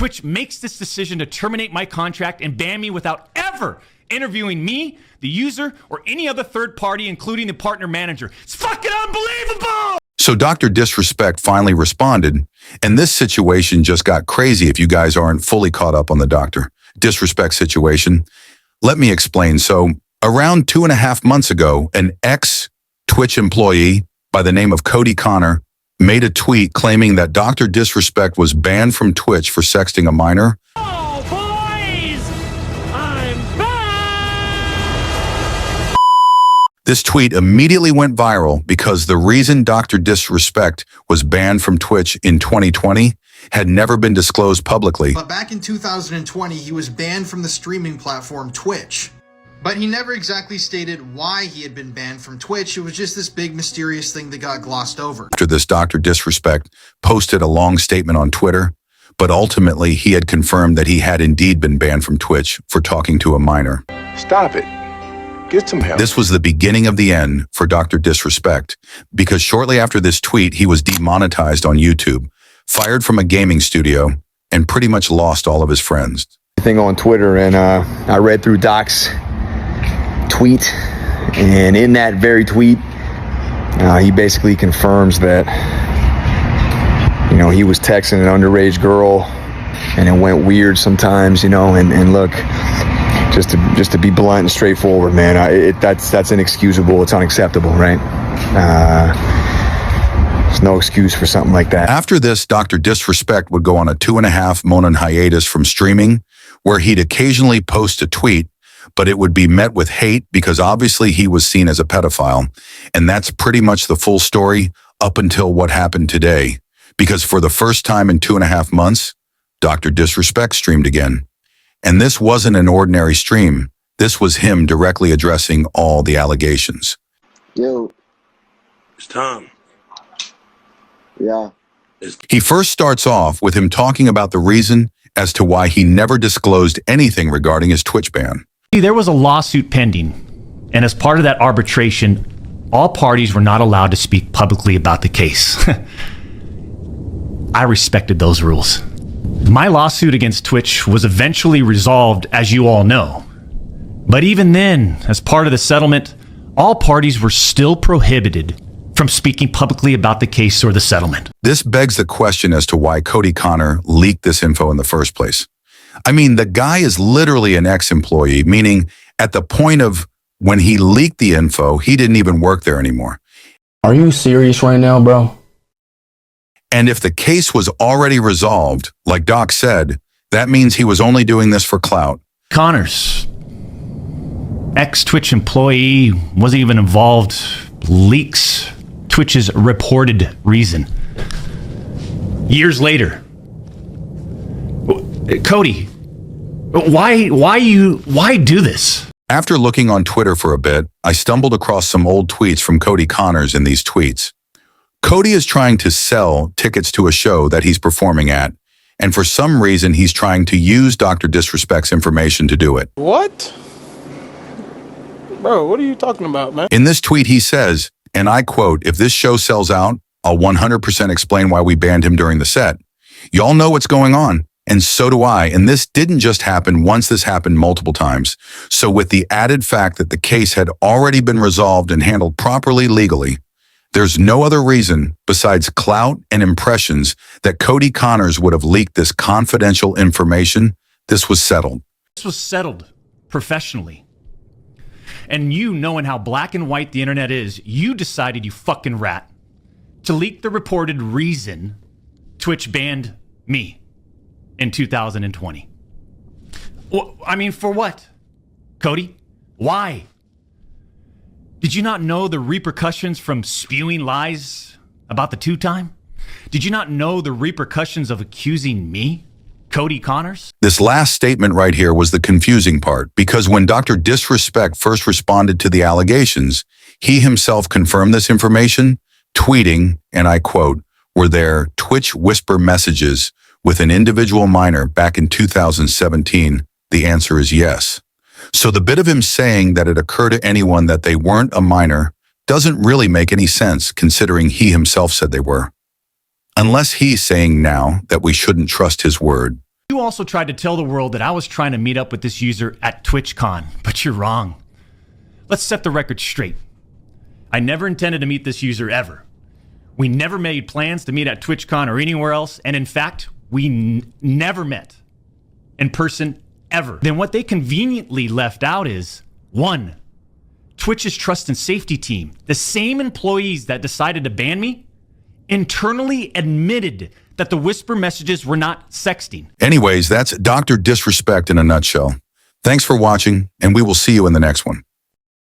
Twitch makes this decision to terminate my contract and ban me without ever interviewing me, the user, or any other third party, including the partner manager. It's fucking unbelievable! So Dr. Disrespect finally responded, and this situation just got crazy if you guys aren't fully caught up on the Dr. Disrespect situation. Let me explain. So around 2.5 months ago, an ex-Twitch employee by the name of Cody Connor made a tweet claiming that Dr. Disrespect was banned from Twitch for sexting a minor. Oh, boys! I'm back! This tweet immediately went viral because the reason Dr. Disrespect was banned from Twitch in 2020 had never been disclosed publicly. But back in 2020, he was banned from the streaming platform Twitch. But he never exactly stated why he had been banned from Twitch. It was just this big mysterious thing that got glossed over. After this, Dr. Disrespect posted a long statement on Twitter, but ultimately he had confirmed that he had indeed been banned from Twitch for talking to a minor. Stop it. Get some help. This was the beginning of the end for Dr. Disrespect, because shortly after this tweet, he was demonetized on YouTube, fired from a gaming studio, and pretty much lost all of his friends. Thing on Twitter, and I read through Doc's tweet, and in that very tweet, he basically confirms that, you know, he was texting an underage girl, and it went weird sometimes, you know, and look, just to be blunt and straightforward, man, that's inexcusable. It's unacceptable, right? There's no excuse for something like that. After this, Dr. Disrespect would go on a 2.5-month hiatus from streaming, where he'd occasionally post a tweet, but it would be met with hate because obviously he was seen as a pedophile. And that's pretty much the full story up until what happened today. Because for the first time in 2.5 months, Dr. Disrespect streamed again. And this wasn't an ordinary stream. This was him directly addressing all the allegations. Yo. It's Tom. Yeah. He first starts off with him talking about the reason as to why he never disclosed anything regarding his Twitch ban. There was a lawsuit pending, and as part of that arbitration, all parties were not allowed to speak publicly about the case. I respected those rules. My lawsuit against Twitch was eventually resolved, as you all know. But even then, as part of the settlement, all parties were still prohibited from speaking publicly about the case or the settlement. This begs the question as to why Cody Connor leaked this info in the first place. I mean, the guy is literally an ex-employee, meaning at the point of when he leaked the info, he didn't even work there anymore. Are you serious right now, bro? And if the case was already resolved, like Doc said, that means he was only doing this for clout. Connors, ex-Twitch employee, wasn't even involved, leaks Twitch's reported reason. Years later, Cody, why do this? After looking on Twitter for a bit, I stumbled across some old tweets from Cody Connors in these tweets. Cody is trying to sell tickets to a show that he's performing at, and for some reason he's trying to use Dr. Disrespect's information to do it. What? Bro, what are you talking about, man? In this tweet he says, and I quote, "If this show sells out, I'll 100% explain why we banned him during the set. Y'all know what's going on. And so do I, and this didn't just happen once, this happened multiple times. So with the added fact that the case had already been resolved and handled properly legally, there's no other reason besides clout and impressions that Cody Connors would have leaked this confidential information. This was settled. This was settled professionally. And you, knowing how black and white the internet is, you decided, you fucking rat, to leak the reported reason Twitch banned me in 2020. I mean, for what? Cody? Why? Did you not know the repercussions from spewing lies about the two-time? Did you not know the repercussions of accusing me, Cody Connors? This last statement right here was the confusing part, because when Dr. Disrespect first responded to the allegations, he himself confirmed this information, tweeting, and I quote, "Were there Twitch whisper messages with an individual minor back in 2017? The answer is yes." So the bit of him saying that it occurred to anyone that they weren't a minor doesn't really make any sense, considering he himself said they were. Unless he's saying now that we shouldn't trust his word. You also tried to tell the world that I was trying to meet up with this user at TwitchCon, but you're wrong. Let's set the record straight. I never intended to meet this user ever. We never made plans to meet at TwitchCon or anywhere else, and in fact, we never met in person ever. Then what they conveniently left out is, 1, Twitch's trust and safety team, the same employees that decided to ban me, internally admitted that the whisper messages were not sexting. Anyways, that's Dr. Disrespect in a nutshell. Thanks for watching, and we will see you in the next one.